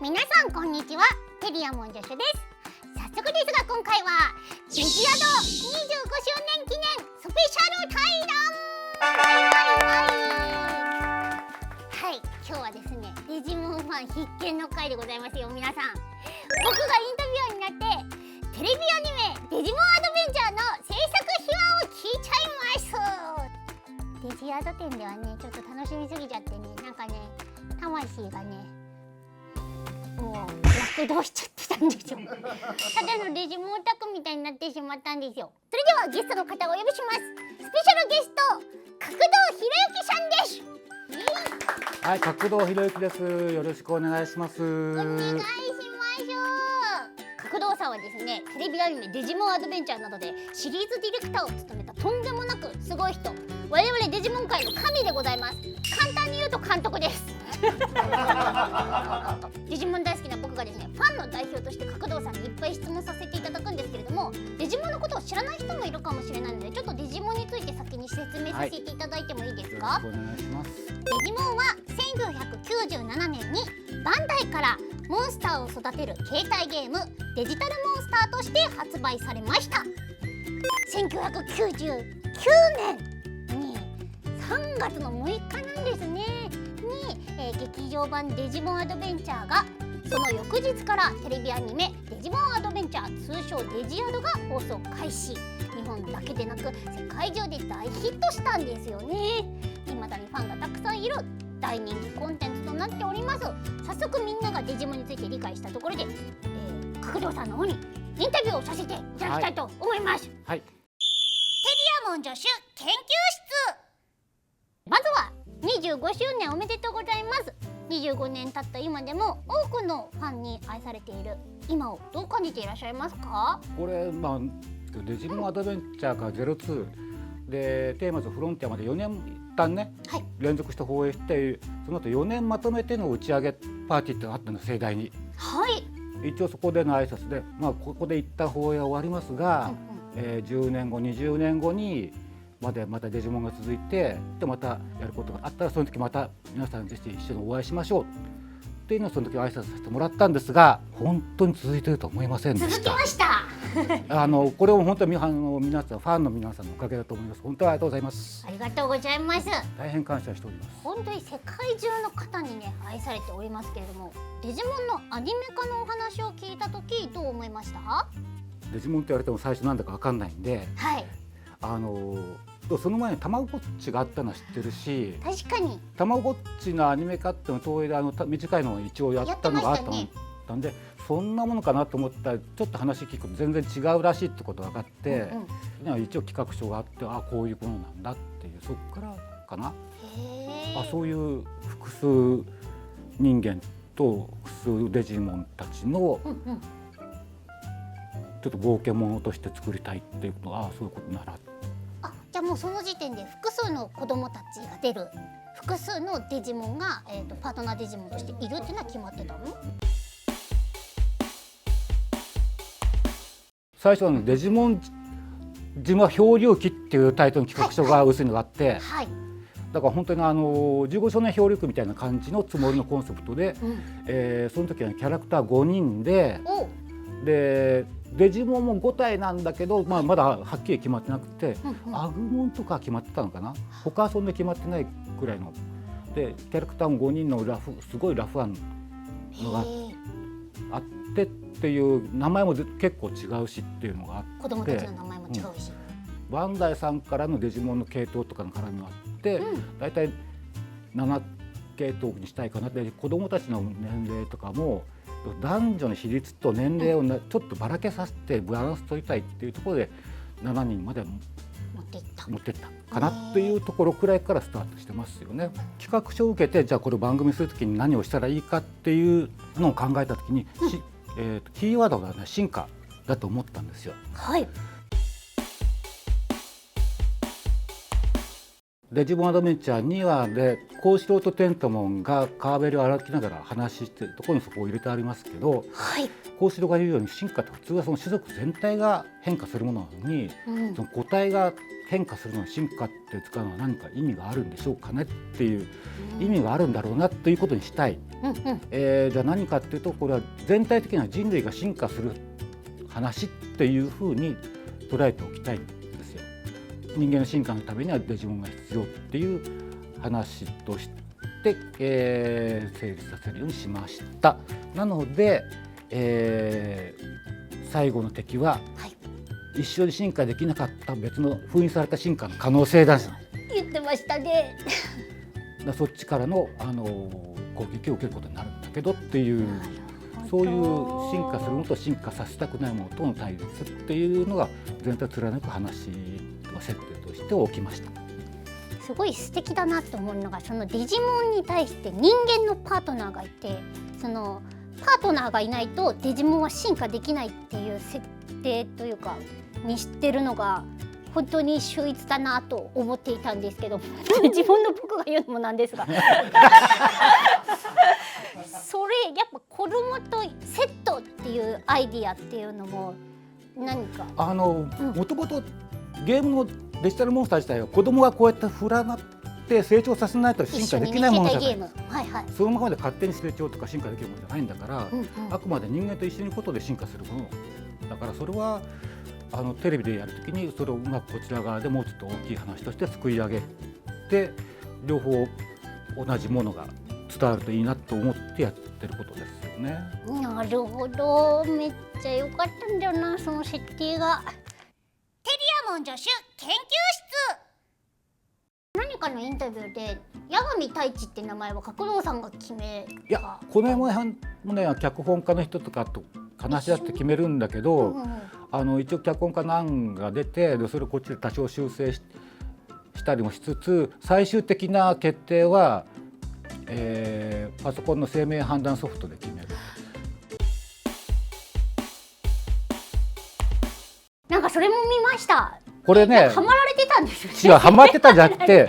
皆さんこんにちは、テリアモン女子です。早速ですが今回はデジアド25周年記念スペシャル対談。はい、今日はですね、デジモンファン必見の回でございますよ。皆さん、僕がインタビュアーになってテレビアニメデジモンアドベンチャーの制作秘話を聞いちゃいます。デジアド展ではね、ちょっと楽しみすぎちゃってね、なんかね、魂がねもう躍動しちゃってたんですよ。ただのデジモンオタクみたいになってしまったんですよ。それではゲストの方をお呼びします。スペシャルゲスト、角堂博之さんです。はい、角堂博之です。よろしくお願いします。お願いします。角堂さんはですね、テレビアニメデジモンアドベンチャーなどでシリーズディレクターを務めたとんでもなくすごい人、我々デジモン界の神でございます。簡単に言うと監督です。デジモン大好きな僕がですね、ファンの代表として角堂さんにいっぱい質問させていただくんですけれども、デジモンのことを知らない人もいるかもしれないので、ちょっとデジモンについて先に説明させていただいてもいいですか？はい、よろしくお願いします。デジモンは1997年にバンダイからモンスターを育てる携帯ゲームデジタルモンスターとして発売されました。1999年に3月の6日なんですね劇場版デジモンアドベンチャーが、その翌日からテレビアニメデジモンアドベンチャー、通称デジアドが放送開始。日本だけでなく世界中で大ヒットしたんですよね。未だにファンがたくさんいる大人気コンテンツとなっております。早速みんながデジモンについて理解したところで、角堂さんの方にインタビューをさせていただきたいと思います。はい、テリアモン助手研究室。まずは25周年おめでとうございます。25年経った今でも多くのファンに愛されている今をどう感じていらっしゃいますか？これ、デジモンアドベンチャーから02でテーマズフロンティアまで4年一旦ね、はい、連続して放映して、その後4年まとめての打ち上げパーティーってのがあったんです、盛大に。はい、一応そこでの挨拶で、ここで一旦放映は終わりますが、10年後20年後にまたデジモンが続いて、でまたやることがあったら、その時また皆さんぜひ一緒にお会いしましょうっていうのをその時挨拶させてもらったんですが、本当に続いてると思いませんでした。続きました。これを本当に皆さんファンの皆さんのおかげだと思います。本当にありがとうございます。ありがとうございます。大変感謝しております。本当に世界中の方にね愛されておりますけれども、デジモンのアニメ化のお話を聞いた時どう思いました？デジモンって言われても最初なんだか分かんないんで、はい、その前にたまごっちがあったのは知ってるし、確かにたまごっちのアニメ化っていうの東映で短いのを一応やったのがあったんで、そんなものかなと思ったら、ちょっと話聞くと全然違うらしいってことが分かって、一応企画書があって、こういうものなんだっていう、そこからかな。そういう複数人間と複数デジモンたちのちょっと冒険者として作りたいっていうことは、そういうことなら。じゃあもうその時点で複数の子供たちが出る、複数のデジモンが、パートナーデジモンとしているっていうのは決まってたの？最初はデジモン島漂流記っていうタイトルの企画書が薄いのがあって、だから本当に15周年漂流記みたいな感じのつもりのコンセプトで、その時はキャラクター5人で、デジモンも5体なんだけど、まだはっきり決まってなくて、アグモンとか決まってたのかな、他はそんな決まってないくらいので、キャラクターも5人のすごいラフ案のがあってっていう、名前も結構違うしっていうのがあって、子供たちの名前も違うし、バンダイさんからのデジモンの系統とかの絡みもあって、だいたい7系統にしたいかなって、子供たちの年齢とかも男女の比率と年齢をちょっとばらけさせてバランス取りたいっていうところで7人まで持っていったかなっていうところくらいからスタートしてますよね。企画書を受けて、じゃあこれ番組するときに何をしたらいいかっていうのを考えたときに、キーワードがね、進化だと思ったんですよ。はい。デジモンアドベンチャー2話で幸四郎とテントモンが川べりを歩きながら話しているところにそこを入れてありますけど、はい、幸四郎が言うように進化って普通はその種族全体が変化するものなのに、その個体が変化するのに進化って使うのは何か意味があるんでしょうかねっていう、意味があるんだろうなということにしたい。じゃあ何かっていうと、これは全体的な人類が進化する話っていうふうに捉えておきたいんですよ。人間の進化のためにはデジモンが必要っていう話として、成立させるようにしました。なので、最後の敵は、一緒に進化できなかった別の封印された進化の可能性だし、言ってましたね。そっちからの、攻撃を受けることになるんだけどっていう、そういう進化するのと進化させたくないものとの対立っていうのが全体を貫く話の設定として起きました。すごい素敵だなと思うのが、そのデジモンに対して人間のパートナーがいて、そのパートナーがいないとデジモンは進化できないっていう設定というかにしてるのが本当に秀逸だなと思っていたんですけど、デジモンの僕が言うのもなんですがそれやっぱ子供とセットっていうアイディアっていうのも何かもともとゲームのデジタルモンスター自体は子供がこうやって振らなって成長させないと進化できないものじゃない。そのままで勝手に成長とか進化できるものじゃないんだから、あくまで人間と一緒にことで進化するものだから、それはテレビでやるときにそれをうまくこちら側でもうちょっと大きい話としてすくい上げて、両方同じものが伝わるといいなと思ってやってることですよね。なるほど、めっちゃ良かったんだよな、その設定が。テリアモン助手研究室。何かのインタビューで八神太一って名前は角堂さんが決めた。いや、この辺もね、脚本家の人とかと話し合って決めるんだけど、一応脚本家の案が出て、でそれをこっちで多少修正したりもしつつ、最終的な決定は、パソコンの生命判断ソフトで決める。なんかそれも見ました。これね、ハマられてたんですよね。違う、ハマってたんじゃなくて違う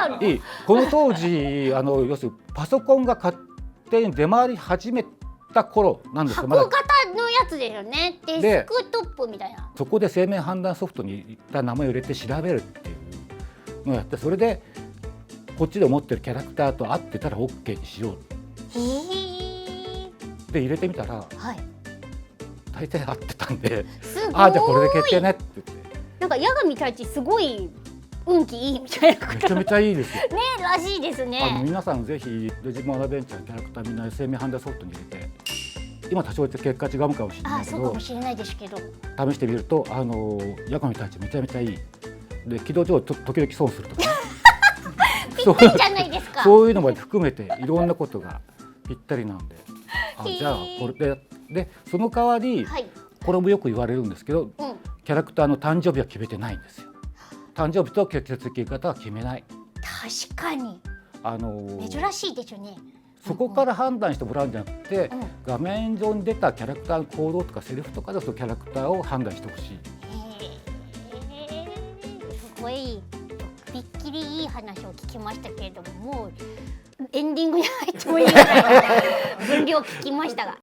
の。この当時要するにパソコンが勝手に出回り始めた頃なんですよ。箱型のやつですよね。デスクトップみたいな。そこで生命判断ソフトにいった名前を入れて調べるっていうのをやって、それでこっちで思ってるキャラクターと合ってたら OK にしようで入れてみたら、大体合ってたんで、じゃあこれで決定ねって言って。なんか八神太一すごい運気いいみたいな。めちゃめちゃいいですよ。ね、らしいですね。皆さんぜひデジモンアドベンチャーのキャラクターみんな生命判断ソフトに入れて、今多少結果違うかもしれないけど、そうかもしれないですけど、試してみると八神太一めちゃめちゃいい。で起動上時々損するとか、ね、ぴったりじゃないですか。そういうのまで含めていろんなことがぴったりなんで、じゃあこれでその代わり、これもよく言われるんですけど、キャラクターの誕生日は決めてないんですよ。誕生日と血液型は決めない。確かに珍しいでしょうね。そこから判断してもらうんじゃなくて、画面上に出たキャラクターの行動とかセリフとかでそのキャラクターを判断してほしい。すごいびっきりいい話を聞きましたけれども、もうエンディングに入ってもいいぐらいの分量聞きましたが、テ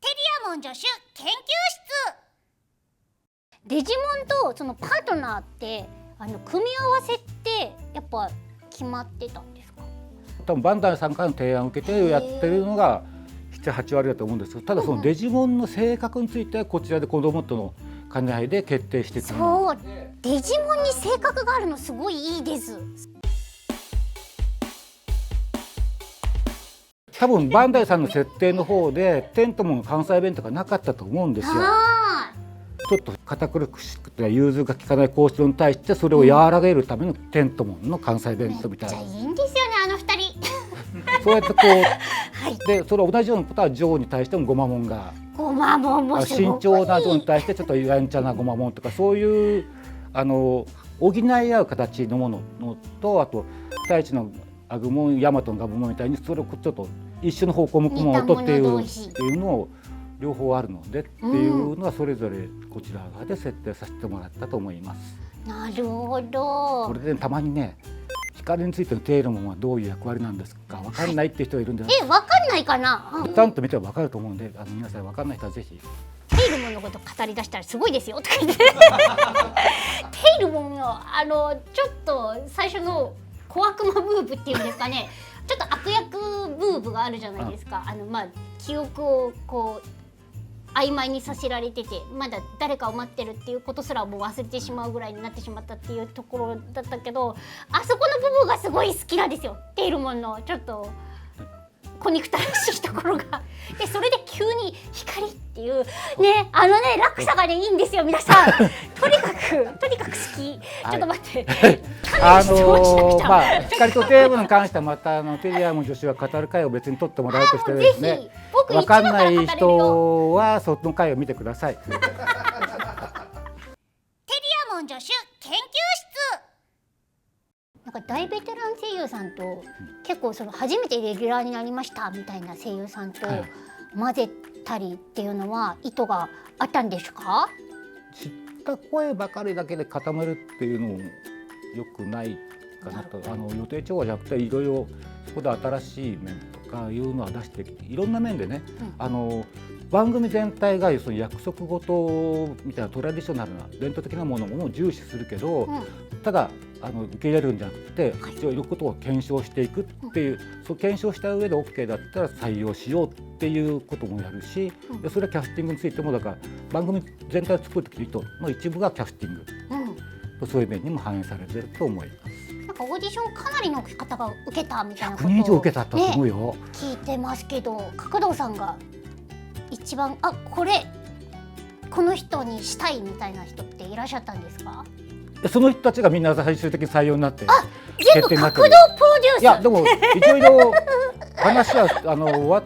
リアモン助手研究室。デジモンとそのパートナーって組み合わせってやっぱ決まってたんですか？多分バンダイさんからの提案を受けてやってるのが 7,8 割だと思うんですけど、ただそのデジモンの性格についてはこちらで子供との兼ね合いで決定してたの。そう、デジモンに性格があるのすごいいいです。多分バンダイさんの設定の方でテントモンの関西弁とかなかったと思うんですよ。ちょっと堅苦しくて融通が利かない交渉に対してそれを和らげるためのテントモンの関西弁当みたいな。めっちゃいいんですよね、あの二人。そうやってこう、でそれ同じようなことはジョーに対してもゴマモンが、ゴマモンもすごい慎重なジョーに対してちょっとやんちゃなゴマモンとか、そういう補い合う形のものと、あと太一のアグモン、ヤマトのガブモンみたいにそれをちょっと一緒の方向向くものとっていうのを両方あるのでっていうのはそれぞれこちら側で設定させてもらったと思います。なるほど。これでたまにね、光についてのテールモンはどういう役割なんですか、わかんないっていう人がいるんで、わかんないかな。ちゃんと見てばわかると思うんで、皆さんわかんない人はぜひ。テイルモンのこと語り出したらすごいですよとか言ってテイルモンのちょっと最初の小悪魔ブーブっていうんですかね、ちょっと悪役ブーブがあるじゃないですか。記憶をこう曖昧にさせられてて、まだ誰かを待ってるっていうことすらもう忘れてしまうぐらいになってしまったっていうところだったけど、あそこの部分がすごい好きなんですよ。テイルモンのちょっと小憎たらしいところがで、それで急に光っていうね、落差がねいいんですよ皆さん。とにかく好き。ちょっと待って、光とテーブルに関してはまたテリアム女子は語る会を別に取ってもらうとしてですね、わかんない人はその会を見てください。テリアモン女子研究室。なんか大ベテラン声優さんと結構初めてレギュラーになりましたみたいな声優さんと混ぜたりっていうのは意図があったんですか？知った声ばかりだけで固めるっていうのも良くないかなと。予定調和じゃなくていろいろそこで新しい面とかいうのは出してきて、いろんな面でね、番組全体がその約束事みたいなトラディショナルな伝統的なものも重視するけど、ただ受け入れるんじゃなくて、必要いることを検証していくっていう、そう検証した上で OK だったら採用しようっていうこともやるし、でそれはキャスティングについてもだから番組全体を作ってきた人の一部がキャスティング、そういう面にも反映されてると思います。なんかオーディションかなりの方が受けたみたいなことを、100人以上受けたと思うよ、聞いてますけど、角堂さんが一番この人にしたいみたいな人っていらっしゃったんですか？その人たちがみんな最終的に採用になって全部角堂プロデュース。いやでもいろいろ話は終わっ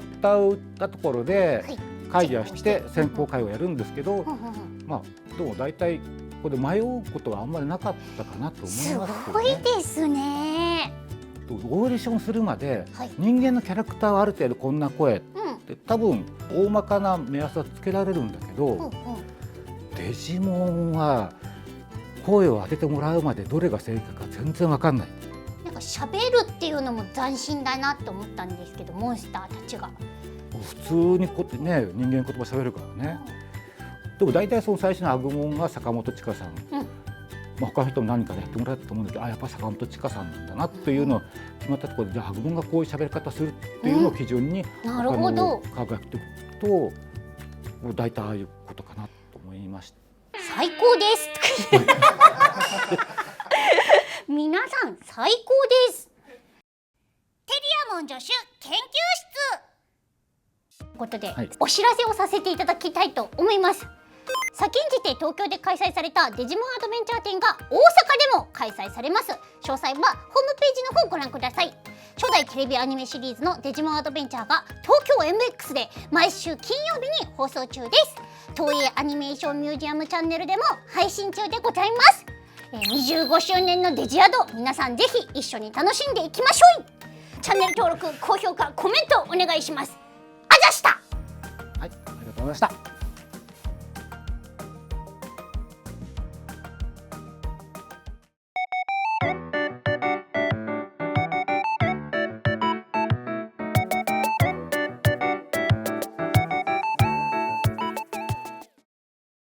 たところで会議はして選考会をやるんですけど、でも大体ここで迷うことはあんまりなかったかなと思いますよね。すごいですね。オーディションするまで人間のキャラクターはある程度こんな声って多分大まかな目安はつけられるんだけど、デジモンは声を当ててもらうまでどれが正解か全然わかんない。なんか喋るっていうのも斬新だなと思ったんですけど、モンスターたちが普通に人間言葉喋るからね。でも大体その最初のアグモンが坂本千佳さん、他の人も何かでやってもらったと思うんだけど、やっぱ坂本千佳さんなんだなっていうのを決まったところで、じゃあアグモンがこういう喋り方するっていうのを基準になるほど科学やっていくと大体ああいうことかなと思いました。最高です皆さん最高です。テリアモン女子研究室ということで、お知らせをさせていただきたいと思います。先んじて東京で開催されたデジモンアドベンチャー展が大阪でも開催されます。詳細はホームページの方をご覧ください。初代テレビアニメシリーズのデジモンアドベンチャーが東京 MX で毎週金曜日に放送中です。東映アニメーションミュージアムチャンネルでも配信中でございます。25周年のデジアド、皆さんぜひ一緒に楽しんでいきましょう。チャンネル登録、高評価、コメントお願いします。あざした。はい、ありがとうございました。